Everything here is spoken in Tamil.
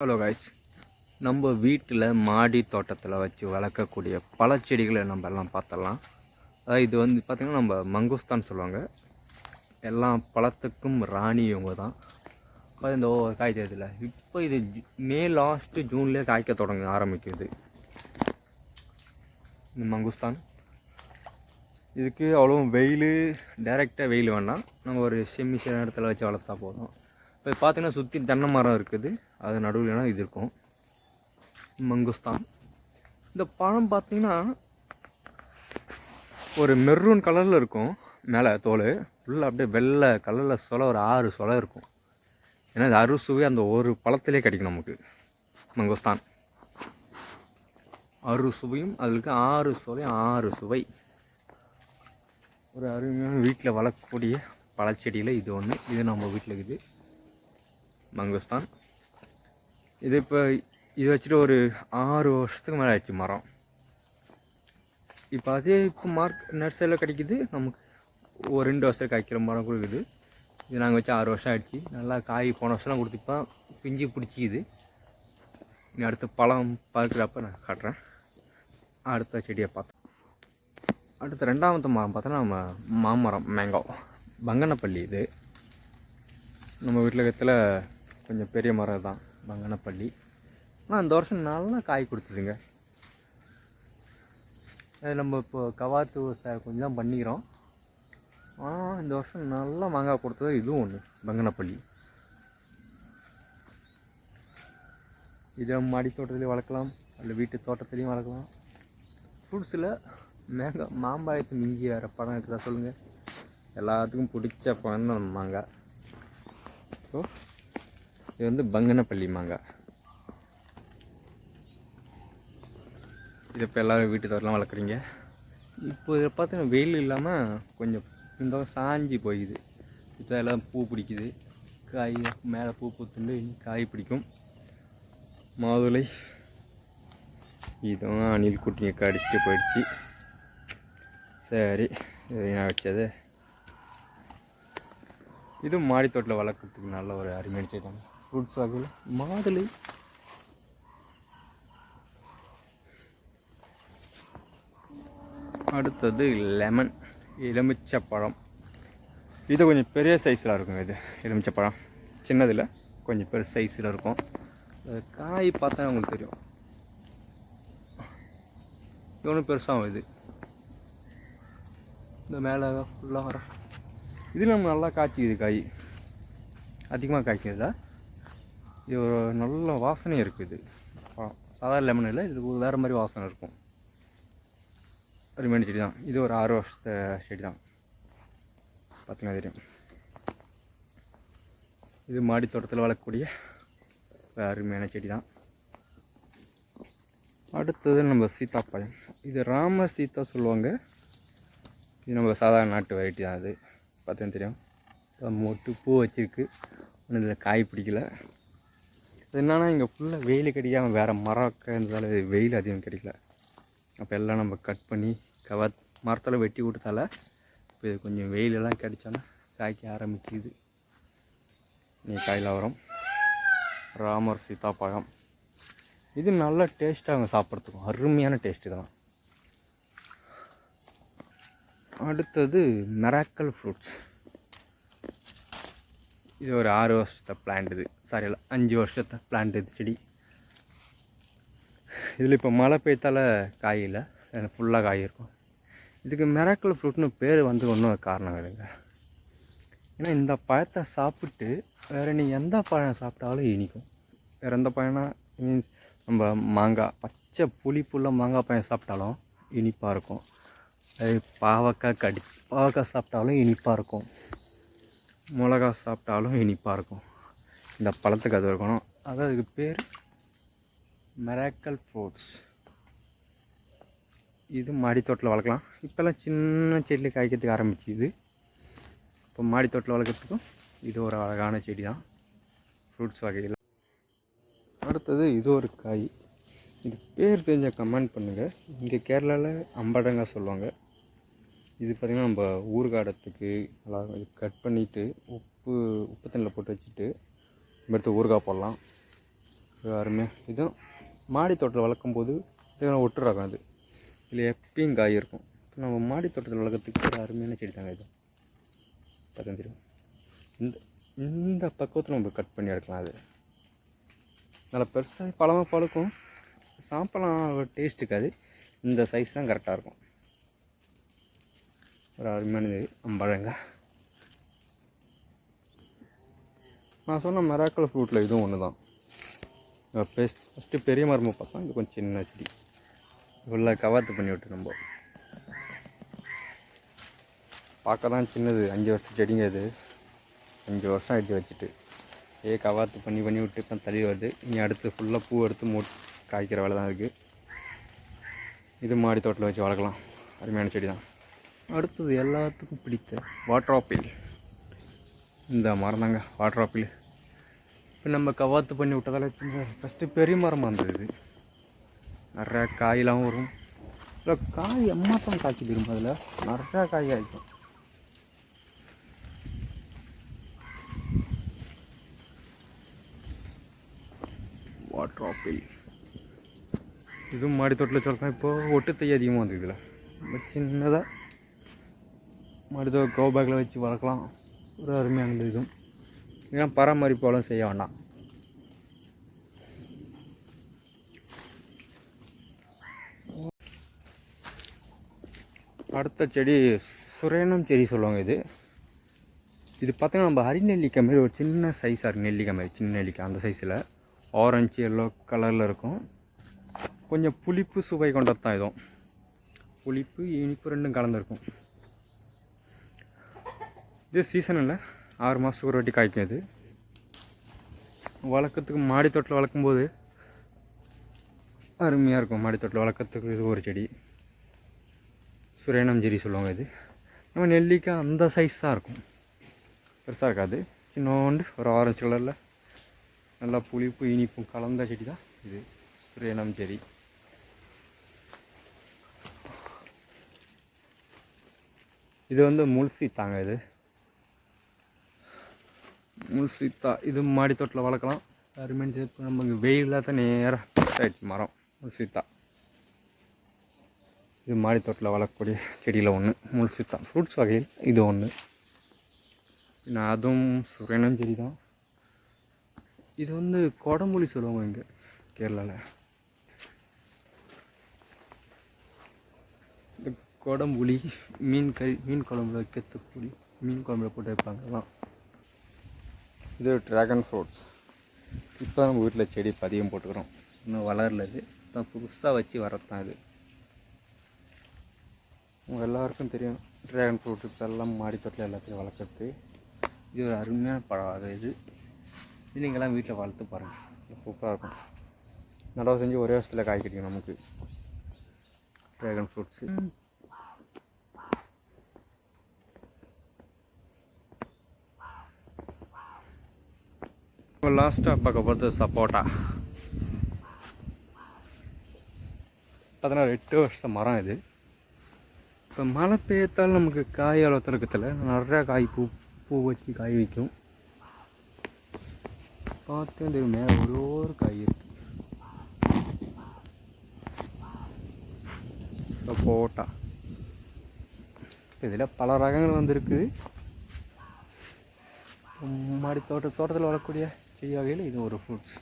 ஹலோ கைஸ், நம்ம வீட்டில் மாடி தோட்டத்தில் வச்சு வளர்க்கக்கூடிய பழச்செடிகளை நம்ம எல்லாம் பார்த்தலாம். அதாவது இது வந்து பார்த்திங்கன்னா நம்ம மங்குஸ்தான் சொல்லுவாங்க. எல்லா பழத்துக்கும் ராணி இவங்க தான். இந்த காய் தெரியுதுல, இப்போ இது மே லாஸ்ட்டு ஜூன்லேயே காய்க்க தொடங்க ஆரம்பிக்குது இந்த மங்குஸ்தான். இதுக்கு அவ்வளோ வெயில், டைரெக்டாக வெயில் வேண்டாம், நம்ம ஒரு செம்மி இடத்துல வச்சு வளர்த்தா போதும். இப்போ பார்த்திங்கன்னா சுற்றி தென்னை மரம் இருக்குது, அது நடுவில்னா இது இருக்கும் மங்குஸ்தான். இந்த பழம் பார்த்திங்கன்னா ஒரு மெரூன் கலரில் இருக்கும், மேலே தோல் ஃபுல்லாக அப்படியே வெள்ளை கலரில் சொலை, ஒரு 6 சொலை இருக்கும். ஏன்னா அது அறுசுவை அந்த ஒரு பழத்திலே கிடைக்கும் நமக்கு. மங்குஸ்தான் அறுசுவையும் அதுக்கு 6 சொலை, 6 சுவை. ஒரு அருமையான வீட்டில் வளர்க்கக்கூடிய பழச்செடியில் இது ஒன்று. இது நம்ம வீட்டில் இருக்குது மங்குஸ்தான். இது இப்போ இது வச்சுட்டு ஒரு 6 வருஷத்துக்கு மேலே ஆயிடுச்சு மரம். இப்போ அதே இப்போ நர்சரியில் கிடைக்கிது நமக்கு. ஒரு 2 வருஷம் காய்க்கிற மரம் கொடுக்குது. இது நாங்கள் வச்சு 6 வருஷம் ஆகிடுச்சு. நல்லா காய் போன வருஷம்லாம் கொடுத்துப்பா பிஞ்சு பிடிச்சிக்குது. இனி அடுத்த பழம் பார்க்குறப்ப நான் காட்டுறேன். அடுத்த செடியை பார்த்தோம். அடுத்த 2வது மரம் பார்த்தோன்னா நம்ம மாமரம், மேங்கோ, பங்கனப்பள்ளி. இது நம்ம வீட்டில் இருக்கிறதுல கொஞ்சம் பெரிய மரம் தான் பங்கனப்பள்ளி. ஆனால் இந்த வருஷம் நல்லா காய் கொடுத்துதுங்க. அது நம்ம இப்போ கவாத்து கொஞ்சம் தான் பண்ணிக்கிறோம். ஆனால் இந்த வருஷம் நல்லா மாங்காய் கொடுத்தது இதுவும் ஒன்று, பங்கனப்பள்ளி. இதை மாடி தோட்டத்துலேயும் வளர்க்கலாம், அல்ல வீட்டு தோட்டத்துலேயும் வளர்க்கலாம். ஃப்ரூட்ஸில் மாம்பழத்தை மிஞ்சி வேறு பழம் இருக்குதா சொல்லுங்கள்? எல்லாத்துக்கும் பிடிச்ச பழம் தான் மாங்காய். ஸோ இது வந்து பங்கனப்பள்ளி மாங்காய். இது இப்போ எல்லோரும் வீட்டு தோட்டலாம் வளர்க்குறீங்க. இப்போ இதை பார்த்தீங்கன்னா வெயில் இல்லாமல் கொஞ்சம் இந்த சாஞ்சி போயிடுது. இப்போ எல்லாம் பூ பிடிக்குது, காய் மேலே பூ பூத்துண்டு காய் பிடிக்கும். மாதுளை இதுவும் அணில் குட்டிங்க கடிச்சிட்டு போயிடுச்சு. சரி, இது நான் வச்சது. இதுவும் மாடி தோட்டத்தில் வளர்க்குறதுக்கு நல்ல ஒரு அருமையான செடி தான். ஃப்ரூட்ஸ் வகையில் மாதுளை. அடுத்தது லெமன், எலுமிச்சப்பழம். இது கொஞ்சம் பெரிய சைஸில் இருக்குங்க. இது எலுமிச்சப்பழம் சின்னதில் கொஞ்சம் பெரிய சைஸில் இருக்கும். காய் பார்த்தா உங்களுக்கு தெரியும், இது ஒன்றும் பெருசாகும். இது இந்த மேலே ஃபுல்லாக வரும். இது நம்ம நல்லா காய்ச்சிக்குது, காய் அதிகமாக காய்க்கிறதா. இது ஒரு நல்ல வாசனை இருக்குது. சாதாரண லெமன் இல்லை, இது வேறு மாதிரி வாசனை இருக்கும். அருமையான செடி தான். இது ஒரு 6 வருஷத்து செடி தான், பார்த்தீங்கன்னா தெரியும். இது மாடி தோட்டத்தில் வளர்க்கக்கூடிய அருமையான செடி தான். அடுத்தது நம்ம சீத்தாப்பழம். இது ராம சீத்தா சொல்லுவாங்க. இது நம்ம சாதாரண நாட்டு வெரைட்டி தான். அது பார்த்தீங்கன்னா தெரியும், மொட்டு பூ வச்சுருக்கு. ஆனால் இதில் காய் பிடிக்கல. அது என்னன்னா இங்கே ஃபுல்லாக வெயில் கிடைக்காமல் வேறு மரம் இருந்ததால் வெயில் அதிகம் கிடைக்கல. அப்போ எல்லாம் நம்ம கட் பண்ணி மரத்தில் வெட்டி விட்டதால இப்போ இது கொஞ்சம் வெயிலெல்லாம் கிடைச்சாலும் காய்க்க ஆரம்பிக்குது. நீ காயில் வரும். ராமர் சீத்தாப்பழம் இது நல்ல டேஸ்ட்டாக சாப்பிட்றதுக்கும் அருமையான டேஸ்ட் இதெல்லாம். அடுத்தது மிராக்கல் ஃப்ரூட்ஸ். இது ஒரு 6 வருஷத்தை பிளான்ட். இது சாரி இல்லை, 5 வருஷத்தை பிளான்ட். இது செடி. இதில் இப்போ மழை பெய்தால காய் இல்லை, ஃபுல்லாக காய் இருக்கும். இதுக்கு மிராக்கல் ஃப்ரூட்னு பேர் வந்து ஒன்றும் காரணம் இல்லைங்க. ஏன்னா இந்த பழத்தை சாப்பிட்டு வேறு நீ எந்த பழம் சாப்பிட்டாலும் இனிக்கும். வேறு எந்த பழம்னா மீன்ஸ் நம்ம மாங்காய், பச்சை புளிப்புள்ள மாங்காய் பழம் சாப்பிட்டாலும் இனிப்பாக இருக்கும். அது பாவக்காய் சாப்பிட்டாலும் இனிப்பாக இருக்கும். மிளகா சாப்பிட்டாலும் இனிப்பாக இருக்கும். இந்த பழத்துக்கு அது இருக்கணும். அதான் அதுக்கு பேர் மிராக்கல் ஃப்ரூட்ஸ். இது மாடி தோட்டத்தில் வளர்க்கலாம். இப்போல்லாம் சின்ன செடியில் காய்க்கிறதுக்கு ஆரம்பிச்சுது. இப்போ மாடி தோட்டத்தில் வளர்க்குறதுக்கும் இது ஒரு அழகான செடி தான், ஃப்ரூட்ஸ் வகையில். அடுத்தது இது ஒரு காய். இது பேர் தெரிஞ்ச கமெண்ட் பண்ணுங்கள். இங்கே கேரளாவில் அம்படங்காய் சொல்லுவாங்க. இது பார்த்திங்கன்னா நம்ம ஊறுகாடத்துக்கு நல்லா கட் பண்ணிவிட்டு உப்பு தண்ணியில் போட்டு வச்சுட்டு எடுத்து ஊறுகாய் போடலாம். அருமையாக இதுவும் மாடி தோட்டத்தில் வளர்க்கும் போது இதெல்லாம் ஒட்டு ரகம் அது. இதில் எப்பயும் காய் இருக்கும். நம்ம மாடி தோட்டத்தில் வளர்க்குறதுக்கு ஒரு அருமையான செடி தாங்க இது. பார்த்தா தெரியும். இந்த இந்த பக்குவத்தில் நம்ம கட் பண்ணி எடுக்கலாம். அது நல்லா பெருசாக பழமாக பழுக்கும். சாப்பிடலாம், டேஸ்ட் இருக்காது. இந்த சைஸ் தான் கரெக்டாக இருக்கும். ஒரு அருமையானது அம்பழங்க. நான் சொன்ன மெராக்கல் ஃப்ரூட்டில் இதுவும் ஒன்று தான். ஃபஸ்ட்டு பெரிய மரமாக பார்த்தா இது கொஞ்சம் சின்ன செடி. இவ்வளோ கவாத்து பண்ணி விட்டு நம்ம பார்க்க தான் சின்னது. 5 வருஷம் செடிங்க இது. 5 வருஷம் ஆகிடுச்சு வச்சுட்டு. கவாத்து பண்ணி விட்டு இப்போ தள்ளி வருது. இனி அடுத்து ஃபுல்லாக பூ எடுத்து காய்க்கிற வேலை தான் இருக்குது. இது மாடி தோட்டத்தில் வச்சு வளர்க்கலாம். அருமையான செடி தான். அடுத்தது எல்லாத்துக்கும் பிடித்த வாட்டர் ஆப்பிள். இந்த மரம் தாங்க வாட்டர் ஆப்பிள். இப்போ நம்ம கவாத்து பண்ணி விட்டதால் ஃபஸ்ட்டு பெரிய மரமாக இருந்தது. நிறையா காயெலாம் வரும். இல்லை காய் எம்மாத்தான் காய்ச்சி திரும்ப அதில் நிறையா காய் காய்க்கும். வாட்டர் ஆப்பிள் இதுவும் மாடி தோட்டத்தில் சொல்லலாம். இப்போது ஒட்டு தை அதிகமாக வந்து இதில் ரொம்ப சின்னதாக மாடி தோட்ட க்ரோ பேக்கில் வச்சு வளர்க்கலாம். ஒரு அருமையானது. இதுவும் ஏன்னா பராமரிப்பாலும் செய்ய வேண்டாம். அடுத்த செடி சுரேனம் செடி சொல்லுவாங்க. இது பார்த்தீங்கன்னா நம்ம அரிநெல்லிக்காய் மாதிரி ஒரு சின்ன சைஸாக நெல்லிக்காய் மாதிரி, சின்ன நெல்லிக்காய் அந்த சைஸில் ஆரஞ்சு எல்லோ கலரில் இருக்கும். கொஞ்சம் புளிப்பு சுவை கொண்டது தான். இதுவும் புளிப்பு இனிப்பு ரெண்டும் கலந்துருக்கும். இது சீசன் இல்லை, 6 மாதத்துக்கு ஒரு வாட்டி காய்க்கும். இது வளர்க்குறதுக்கு மாடி தோட்டத்தில் வளர்க்கும்போது அருமையாக இருக்கும். மாடி தோட்டத்தில் வளர்க்குறதுக்கு இது ஒரு செடி சுரேனம் செடி சொல்லுவாங்க. இது நம்ம நெல்லிக்காய் அந்த சைஸ் தான் இருக்கும், பெருசாக இருக்காது. சின்னோண்டு ஒரு ஆரஞ்சு கலரில் நல்லா புளிப்பு இனிப்பும் கலந்த செடி தான் இது சுரேனம் செடி. இது வந்து முள்சீத்தாங்க. இது முள்சீத்தா. இது மாடி தோட்டத்தில் வளர்க்கலாம். அருமையான நம்ம இங்கே வெயிலில் தான் நேராக ஆகிடுச்சு மரம் முள்சீத்தா. இது மாடி தோட்டத்தில் வளர்க்கக்கூடிய செடியில் ஒன்று முள்சீத்தா. ஃப்ரூட்ஸ் வகையில் இது ஒன்று. நான் அதுவும் சுரேனம் செடி தான். இது வந்து கொடம்புளி சொல்லுவாங்க இங்கே கேரளாவில். இந்த கொடம்புளி மீன் குழம்புல வைக்கிறதுக்குடி மீன் குழம்புல போட்டு வைப்பாங்க. அதான் இது ட்ராகன் ஃப்ரூட்ஸ். இப்போ நம்ம வீட்டில் செடி பதியம் போட்டுக்கிறோம். இன்னும் வளரல. இது தான் புதுசாக வச்சு வரத்தான். இது உங்கள் எல்லாருக்கும் தெரியும். ட்ராகன் ஃப்ரூட் இப்போ எல்லாம் மாடி தோட்டத்தில் எல்லாத்தையும் வளர்க்குறது. இது ஒரு அருமையான பழம். அது இது நீங்கள்லாம் வீட்டில் வளர்த்து பாருங்கள், சூப்பராக இருக்கும். நடவு செஞ்சு ஒரே வருஷத்தில் காய் கிடைக்கும் நமக்கு ட்ராகன் ஃப்ரூட்ஸு. இப்போ லாஸ்ட்டாக பார்க்க போகிறது சப்போட்டா. பார்த்தீங்கன்னா 8 வருஷம் மரம் இது. இப்போ மழை பெய்யத்தால் நமக்கு காய் அளவு இருக்கிறதுல நிறையா காய் பூ வச்சு காய் வைக்கும். பார்த்தேன் தெரியும் மேலே ஒரு காய் இருக்கு. சப்போட்டா இதில் பல ரகங்கள் வந்துருக்குது. மாடி தோட்டத்தில் வளரக்கூடிய செடி வகையில் இது ஒரு ஃப்ரூட்ஸ்.